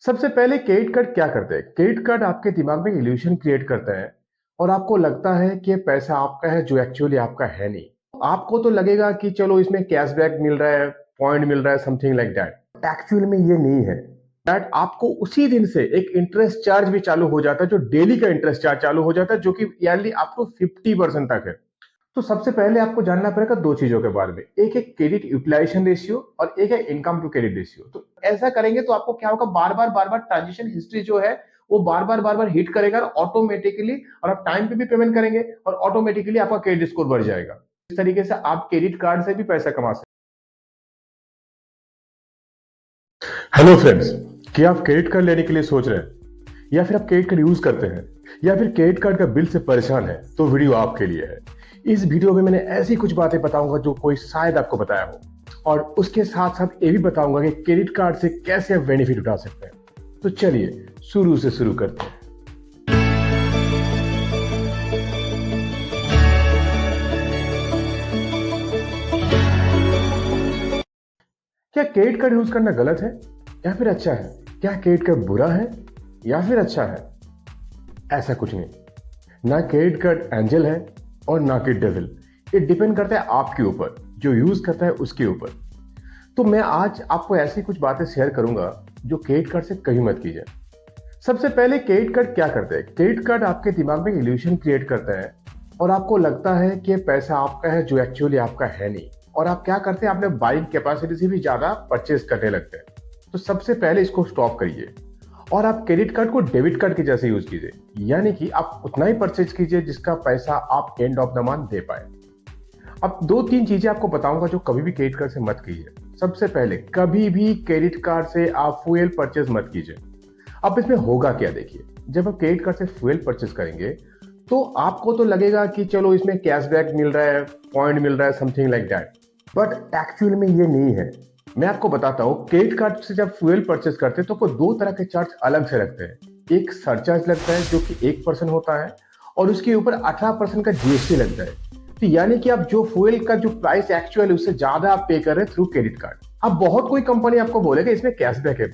सबसे पहले credit card क्या करते हैं? क्रेडिट कार्ड आपके दिमाग में इल्यूशन क्रिएट करता है और आपको लगता है कि ये पैसा आपका है जो एक्चुअली आपका है नहीं। आपको तो लगेगा कि चलो इसमें कैशबैक मिल रहा है, पॉइंट मिल रहा है, समथिंग लाइक दैट। एक्चुअल में ये नहीं है। दैट आपको उसी दिन से एक इंटरेस्ट चार्ज भी चालू हो जाता है, जो डेली का इंटरेस्ट चार्ज चालू हो जाता है, जो कि ईयरली आपको 50% तक है। तो सबसे पहले आपको जानना पड़ेगा दो चीजों के बारे में। एक है क्रेडिट यूटिलाइजेशन रेशियो और एक है इनकम टू क्रेडिट रेशियो। तो ऐसा करेंगे तो आपको क्या होगा, बार बार ट्रांजेक्शन हिस्ट्री जो है वो बार बार हिट करेगा ऑटोमेटिकली, और आप टाइम पे भी पेमेंट करेंगे और ऑटोमेटिकली आपका क्रेडिट स्कोर बढ़ जाएगा। इस तरीके से आप क्रेडिट कार्ड से भी पैसा कमा सकते हैं। हेलो फ्रेंड्स, क्या आप क्रेडिट कार्ड लेने के लिए सोच रहे हैं, या फिर आप क्रेडिट कार्ड यूज करते हैं, या फिर क्रेडिट कार्ड का बिल से परेशान है? तो वीडियो आपके लिए है। इस वीडियो में मैंने ऐसी कुछ बातें बताऊंगा जो कोई शायद आपको बताया हो, और उसके साथ साथ ये भी बताऊंगा कि क्रेडिट कार्ड से कैसे आप बेनिफिट उठा सकते हैं। तो चलिए शुरू से शुरू करते हैं। क्या क्रेडिट कार्ड यूज करना गलत है या फिर अच्छा है? क्या क्रेडिट कार्ड बुरा है या फिर अच्छा है? ऐसा कुछ नहीं। ना क्रेडिट कार्ड एंजल है और ना कि डेविल। ये डिपेंड करता है आपके ऊपर, जो यूज करता है उसके ऊपर। तो मैं आज आपको ऐसी कुछ बातें शेयर करूंगा जो क्रेडिट कार्ड से कहीं मत कीजिए। सबसे पहले क्रेडिट कार्ड क्या करते हैं? क्रेडिट कार्ड आपके दिमाग में इल्यूशन क्रिएट करता है और आपको लगता है कि पैसा आपका है जो एक्चुअली आपका है नहीं। और आप क्या करते हैं, अपने बाइंग कैपेसिटी से भी ज्यादा परचेज करने लगते हैं। तो सबसे पहले इसको स्टॉप करिए और आप क्रेडिट कार्ड को डेबिट कार्ड के जैसे यूज कीजिए। यानी कि आप उतना ही परचेज कीजिए जिसका पैसा आप एंड ऑफ द मंथ दे पाए। अब दो तीन चीजें आपको बताऊंगा जो कभी भी क्रेडिट कार्ड से मत कीजिए। सबसे पहले, कभी भी क्रेडिट कार्ड से आप फ्यूल परचेज मत कीजिए। अब इसमें होगा क्या, देखिए। जब आप क्रेडिट कार्ड से फ्यूल परचेज करेंगे तो आपको तो लगेगा कि चलो इसमें कैशबैक मिल रहा है, पॉइंट मिल रहा है, something like that. But actual में ये नहीं है। मैं आपको बताता हूँ, क्रेडिट कार्ड से जब फ्यूल परचेज करते हैं तो आपको दो तरह के चार्ज अलग से लगते हैं। एक सरचार्ज लगता है जो कि 1% होता है, और उसके ऊपर 18% का जीएसटी लगता है। तो यानी कि आप जो फ्यूल का जो प्राइस एक्चुअल है उससे ज्यादा आप पे कर रहे हैं थ्रू क्रेडिट कार्ड। अब बहुत कोई कंपनी आपको बोलेगा इसमें कैशबैक है।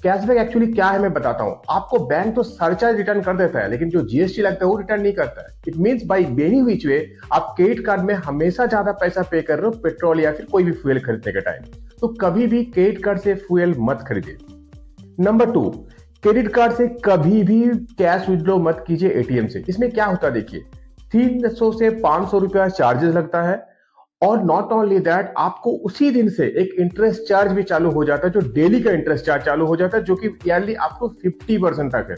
कैशबैक एक्चुअली क्या है मैं बताता हूं आपको। बैंक तो सरचार्ज रिटर्न कर देता है, लेकिन जो जीएसटी लगता है वो रिटर्न नहीं करता है। It means by any which way आप क्रेडिट कार्ड में हमेशा ज्यादा पैसा पे कर रहे हो पेट्रोल या फिर कोई भी फ्यूल खरीदने के टाइम। तो कभी भी क्रेडिट कार्ड से फ्यूल मत खरीदिए। नंबर 2, क्रेडिट कार्ड से कभी भी कैश विड्रॉ मत कीजिए एटीएम से। इसमें क्या होता है देखिए, 300 से 500 रुपया चार्जेस लगता है, और नॉट ओनली दैट आपको उसी दिन से एक इंटरेस्ट चार्ज भी चालू हो जाता है, जो डेली का इंटरेस्ट चार्ज चालू हो जाता है, जो कि ईयरली आपको 50% तक है।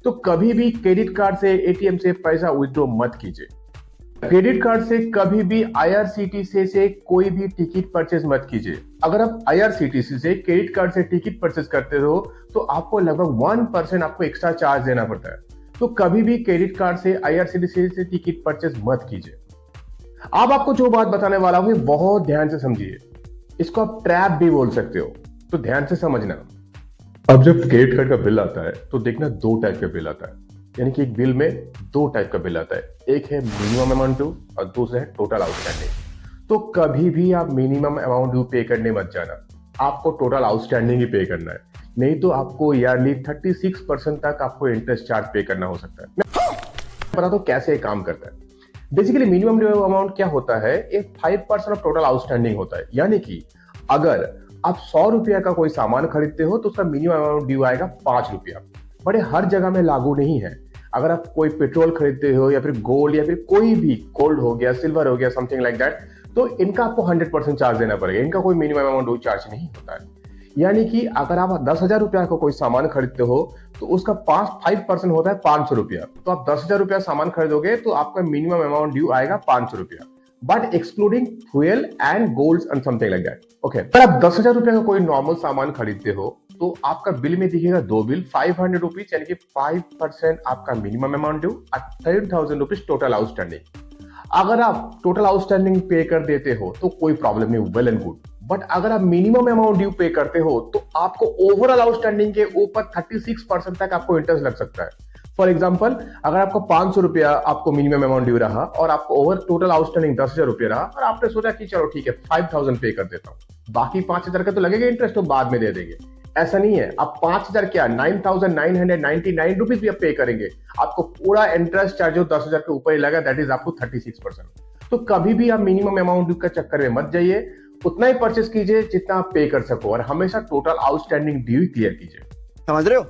तो कभी भी क्रेडिट कार्ड से एटीएम से पैसा विड्रॉ मत कीजिए। क्रेडिट कार्ड से कभी भी आईआरसीटीसी से कोई भी टिकट परचेज मत कीजिए। अगर आप आईआरसीटीसी से क्रेडिट कार्ड से टिकट परचेज करते हो तो आपको लगभग 1% आपको एक्स्ट्रा चार्ज देना पड़ता है। तो कभी भी क्रेडिट कार्ड से आईआरसीटीसी से टिकट परचेज मत कीजिए। अब आपको जो बात बताने वाला हूं बहुत ध्यान से समझिए। इसको आप ट्रैप भी बोल सकते हो, तो ध्यान से समझना। अब जब क्रेडिट कार्ड का बिल आता है तो देखना दो टाइप का बिल आता है। यानी कि एक बिल में दो टाइप का बिल आता है। एक है मिनिमम अमाउंट ड्यू और दूसरा है टोटल आउटस्टैंडिंग। तो कभी भी आप मिनिमम अमाउंट ड्यू पे करने मत जाना, आपको टोटल आउटस्टैंडिंग ही पे करना है। नहीं तो आपको ईयरली 36% तक आपको इंटरेस्ट चार्ज पे करना हो सकता है। मैं बता दो कैसे काम करता है। बेसिकली मिनिमम ड्यू अमाउंट क्या होता है, एक 5% ऑफ टोटल आउटस्टैंडिंग होता है। यानी कि अगर आप 100 रुपया का कोई सामान खरीदते हो तो उसका मिनिमम अमाउंट ड्यू आएगा 5 रुपया। बड़े हर जगह में लागू नहीं है। अगर आप कोई पेट्रोल खरीदते हो या फिर गोल्ड या फिर कोई भी गोल्ड हो गया, सिल्वर हो गया, समथिंग लाइक दैट, तो इनका आपको 100% चार्ज देना पड़ेगा। इनका कोई मिनिमम अमाउंट ड्यू चार्ज नहीं होता है। यानी कि अगर आप 10,000 रुपया का कोई सामान खरीदते हो तो उसका 5% होता है 500 रुपया। तो आप 10,000 रुपया सामान खरीदोगे तो आपका मिनिमम अमाउंट ड्यू आएगा 500 रुपया, but excluding fuel and gold and something like that. Okay, अगर आप 10,000 रुपया का कोई नॉर्मल सामान खरीदते हो तो आपका बिल में दिखेगा दो बिल, 500 रुपीज, यानी कि 5% आपका मिनिमम अमाउंट ड्यू और 10,000 रुपीज टोटल आउटस्टैंडिंग। अगर आप टोटल आउटस्टैंडिंग पे कर देते हो तो कोई प्रॉब्लम नहीं, वेल एंड गुड। बट अगर आप मिनिमम अमाउंट ड्यू पे करते हो तो आपको ओवरऑल आउटस्टैंडिंग के ऊपर 36% तक आपको इंटरेस्ट लग सकता है। फॉर एग्जाम्पल, अगर आपको 500 रुपया आपको मिनिमम अमाउंट ड्यू रहा और आपको ओवर टोटल आउटस्टैंडिंग 10,000 रुपया रहा, और आपने सोचा कि चलो ठीक है 5,000 पे कर देता हूं, बाकी 5,000 का तो लगेगा इंटरेस्ट, तो बाद में दे देंगे। ऐसा नहीं है, आप 5,000 क्या 9,999 रुपीज भी आप पे करेंगे, आपको पूरा इंटरेस्ट चार्ज जो 10,000 के ऊपर ही लगा, दैट इज आपको 36%। तो कभी भी आप मिनिमम अमाउंट का चक्कर में मत जाइए, उतना ही परचेस कीजिए जितना आप पे कर सको, और हमेशा टोटल आउटस्टैंडिंग ड्यू क्लियर कीजिए। समझ रहे हो?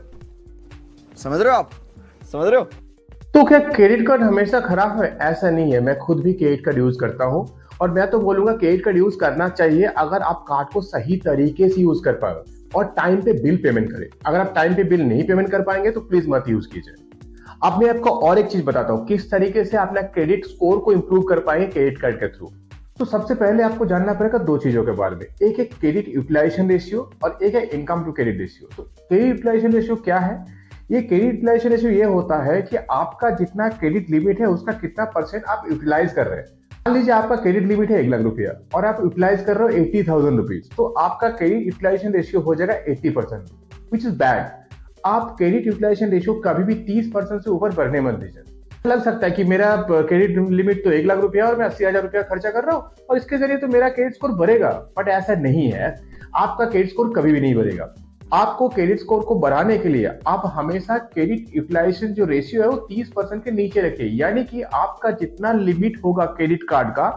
समझ रहे हो आप? समझ रहे हो? तो क्या क्रेडिट कार्ड हमेशा खराब है? ऐसा नहीं है, मैं खुद भी क्रेडिट कार्ड यूज करता हूं, और मैं तो बोलूंगा क्रेडिट कार्ड यूज करना चाहिए अगर आप कार्ड को सही तरीके से यूज कर पाए और टाइम पे बिल पेमेंट करें। अगर आप टाइम पे बिल नहीं पेमेंट कर पाएंगे तो प्लीज मत यूज कीजिए। अब मैं आपको और एक चीज बताता हूं किस तरीके से आप अपना क्रेडिट स्कोर को इंप्रूव कर पाएंगे क्रेडिट कार्ड के थ्रू। तो सबसे पहले आपको जानना पड़ेगा दो चीजों के बारे में, एक है क्रेडिट यूटिलाइजेशन रेशियो और एक है इनकम टू क्रेडिट रेशियो। तो क्रेडिट यूटिलाइजेशन रेशियो क्या है? ये क्रेडिट यूटिलाइजेशन रेशियो ये होता है कि आपका जितना क्रेडिट लिमिट है उसका कितना परसेंट आप यूटिलाइज कर रहे हैं। मान लीजिए आपका क्रेडिट लिमिट है 1,00,000 रुपया और आप यूटिलाइज कर रहे हो 80,000 रुपीज, तो आपका क्रेडिट यूटिलाइजेशन रेशियो हो जाएगा 80%, विच इज बैड। आप क्रेडिट यूटिलाइजेशन रेशियो कभी भी 30% से ऊपर बढ़ने मत दीजिए। लग सकता है कि मेरा क्रेडिट लिमिट तो 1,00,000 रुपया और मैं 80,000 रुपया खर्चा कर रहा हूँ और इसके जरिए तो मेरा क्रेडिट स्कोर बढ़ेगा, बट ऐसा नहीं है। आपका क्रेडिट स्कोर कभी भी नहीं बढ़ेगा। आपको क्रेडिट स्कोर को बढ़ाने के लिए आप हमेशा क्रेडिट यूटिलाइजेशन जो रेशियो है वो 30% के नीचे रखिए, यानी कि आपका जितना लिमिट होगा क्रेडिट कार्ड का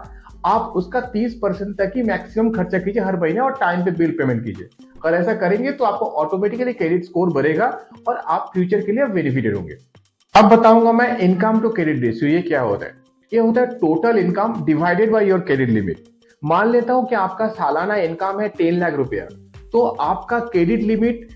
आप उसका 30% तक ही मैक्सिमम खर्चा कीजिए हर महीने और टाइम पे बिल पेमेंट कीजिए। अगर ऐसा करेंगे तो आपको ऑटोमेटिकली क्रेडिट स्कोर बढ़ेगा और आप फ्यूचर के लिए बेनिफिटेड होंगे। अब बताऊंगा मैं इनकम टू क्रेडिट रेशियो ये क्या होता है। ये होता है total income divided by your credit limit. मान लेता हूं कि आपका सालाना इनकम है 10 लाख रुपया, तो आपका क्रेडिट लिमिट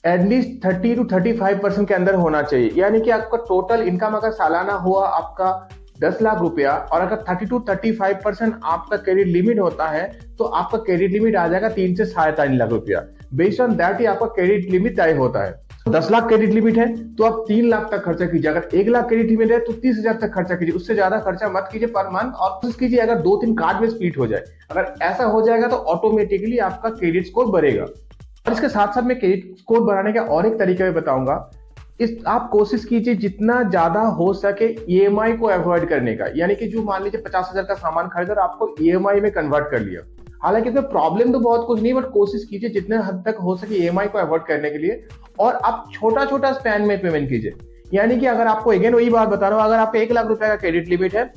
एटलीस्ट 30 to 35% के अंदर होना चाहिए, यानी कि आपका टोटल इनकम अगर सालाना हुआ आपका 10 लाख रुपया और अगर 30 to 35% आपका क्रेडिट लिमिट होता है तो आपका क्रेडिट लिमिट आ जाएगा 3 से 3.5 लाख रुपया। बेस्ड ऑन दैट ही आपका क्रेडिट लिमिट तय होता है। 10 लाख क्रेडिट लिमिट है तो आप 3 लाख तक खर्चा कीजिए, अगर 1 लाख क्रेडिट लिमिट है तो 30,000 तक खर्चा कीजिए, उससे ज्यादा खर्चा मत कीजिए पर मंथ। और कोशिश कीजिए अगर 2-3 कार्ड में स्प्लिट हो जाए, अगर ऐसा हो जाएगा तो ऑटोमेटिकली आपका क्रेडिट स्कोर बढ़ेगा। और इसके साथ साथ मैं क्रेडिट स्कोर बढ़ाने का और एक तरीका भी बताऊंगा। आप कोशिश कीजिए जितना ज्यादा हो सके ईएमआई को अवॉइड करने का, यानी कि जो मान लीजिए 50,000 का सामान खरीदा और आपको ईएमआई में कन्वर्ट कर लिया, हालांकि इसमें प्रॉब्लम तो बहुत कुछ नहीं, बट कोशिश कीजिए जितने हद तक हो सके ईएमआई को अवॉइड करने के लिए, और आप छोटा छोटा स्पैन में पेमेंट कीजिए। यानी कि अगर आपको अगेन वही बात बता रहा हूं, अगर आपको 1 लाख रुपए का क्रेडिट लिमिट है,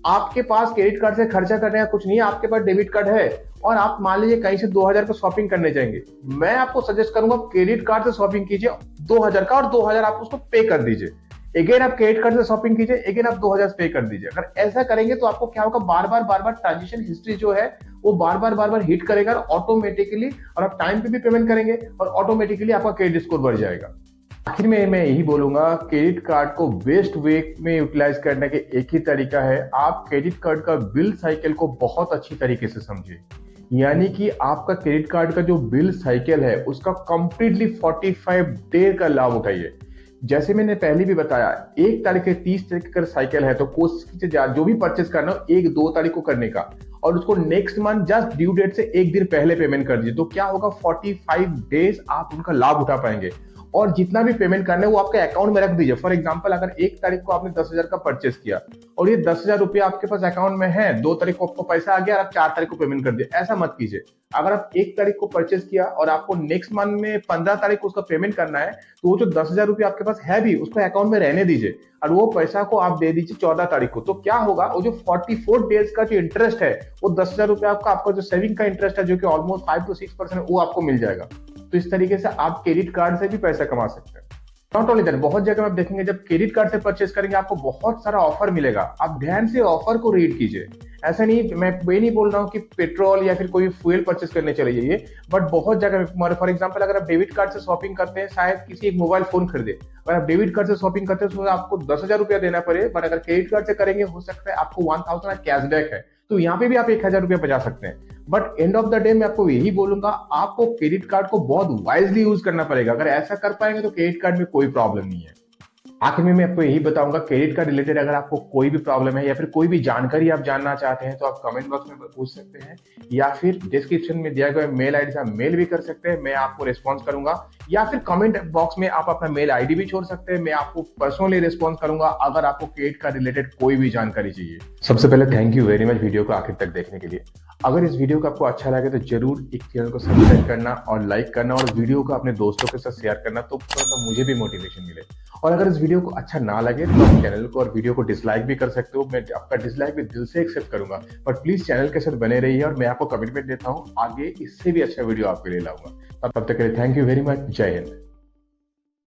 आपके पास क्रेडिट कार्ड से खर्चा करने का कुछ नहीं है, आपके पास डेबिट कार्ड है और आप मान लीजिए कहीं से 2,000 का शॉपिंग करने जाएंगे, मैं आपको सजेस्ट करूंगा क्रेडिट कार्ड से शॉपिंग कीजिए 2,000 का, और 2,000 आप उसको पे कर दीजिए। अगेन आप क्रेडिट कार्ड से शॉपिंग कीजिए, अगेन आप 2,000 पे कर दीजिए। अगर ऐसा करेंगे तो आपको क्या होगा, बार बार ट्रांजेक्शन हिस्ट्री जो है वो बार बार हिट करेगा और ऑटोमेटिकली, और आप टाइम पे भी पेमेंट करेंगे और ऑटोमेटिकली आपका क्रेडिट स्कोर बढ़ जाएगा। आखिर में मैं यही बोलूंगा, क्रेडिट कार्ड को बेस्ट वे में यूटिलाइज करने के एक ही तरीका है, आप क्रेडिट कार्ड का बिल साइकिल को बहुत अच्छी तरीके से समझिए। यानी कि आपका क्रेडिट कार्ड का जो बिल साइकिल है उसका कंप्लीटली 45 डे का लाभ उठाइए। जैसे मैंने पहले भी बताया, 1 तारीख से 30 तारीख का साइकिल है, तो कोशिश कीजिए जो भी परचेस करना हो 1-2 तारीख को करने का, और उसको next month just due date से 1 दिन पहले पेमेंट कर दीजिए। तो क्या होगा, 45 डेज आप उनका लाभ उठा पाएंगे, और जितना भी पेमेंट करना है वो आपके अकाउंट में रख दीजिए। फॉर एग्जांपल, अगर 1 तारीख को आपने 10,000 का परचेस किया और ये 10,000 रुपया आपके पास अकाउंट में है, 2 तारीख को आपको पैसा आ गया और आप 4 तारीख को पेमेंट कर दिए, ऐसा मत कीजिए। अगर आप 1 तारीख को परचेस किया और आपको नेक्स्ट मंथ में 15 तारीख को उसका पेमेंट करना है, तो वो जो 10,000 रुपया आपके पास है भी उसको अकाउंट में रहने दीजिए और वो पैसा को आप दे दीजिए 14 तारीख को। तो क्या होगा, वो जो 44 डेज का जो इंटरेस्ट है, वो 10,000 रुपया आपका जो सेविंग का इंटरेस्ट है जो कि ऑलमोस्ट 5 to 6% वो आपको मिल जाएगा। तो इस तरीके से आप क्रेडिट कार्ड से भी पैसा कमा सकते हैं। नॉट ओनली दैट, बहुत जगह आप देखेंगे जब क्रेडिट कार्ड से परचेस करेंगे आपको बहुत सारा ऑफर मिलेगा। आप ध्यान से ऑफर को रीड कीजिए। ऐसा नहीं, मैं ये नहीं बोल रहा हूँ कि पेट्रोल या फिर कोई फ्यूल परचेस करने चले जाइए, बट बहुत जगह, फॉर एग्जांपल अगर आप डेबिट कार्ड से शॉपिंग करते हैं, शायद किसी एक मोबाइल फोन खरीदे, अगर आप डेबिट कार्ड से शॉपिंग करते हैं तो आपको 10,000 रुपया देना पड़े, बट अगर क्रेडिट कार्ड से करेंगे हो सकता है आपको 1,000 कैशबैक है, तो यहाँ पे भी आप 1,000 रुपया बचा सकते हैं। But end of the day मैं आपको यही बोलूंगा, आपको क्रेडिट कार्ड को बहुत वाइजली यूज करना पड़ेगा। अगर ऐसा कर पाएंगे तो क्रेडिट कार्ड में कोई प्रॉब्लम नहीं है। आखिर में मैं आपको यही बताऊंगा, क्रेडिट कार्ड रिलेटेड अगर आपको कोई भी प्रॉब्लम है या फिर कोई भी जानकारी आप जानना चाहते हैं तो आप कमेंट बॉक्स में पूछ सकते हैं, या फिर डिस्क्रिप्शन में दिया गया मेल आईडी से आप मेल भी कर सकते हैं, मैं आपको रिस्पॉन्स करूंगा, या फिर कमेंट बॉक्स में आप अपना मेल आईडी भी छोड़ सकते हैं, मैं आपको पर्सनली रिस्पॉन्स करूंगा अगर आपको क्रेडिट कार्ड रिलेटेड कोई भी जानकारी चाहिए। सबसे पहले thank you very much video को आखिर तक देखने के लिए। अगर इस वीडियो को आपको अच्छा लगे तो जरूर एक चैनल को सब्सक्राइब करना और लाइक करना और वीडियो को अपने दोस्तों के साथ शेयर करना, तो थोड़ा सा मुझे भी मोटिवेशन मिले। और अगर इस वीडियो को अच्छा ना लगे तो आप चैनल को और वीडियो को डिसलाइक भी कर सकते हो, मैं आपका डिसलाइक भी दिल से एक्सेप्ट करूंगा। बट प्लीज चैनल के साथ बने रहिए और मैं आपको कमिटमेंट देता हूँ आगे इससे भी अच्छा वीडियो आपके लिए लाऊंगा। तब तक के लिए थैंक यू वेरी मच। जय हिंद।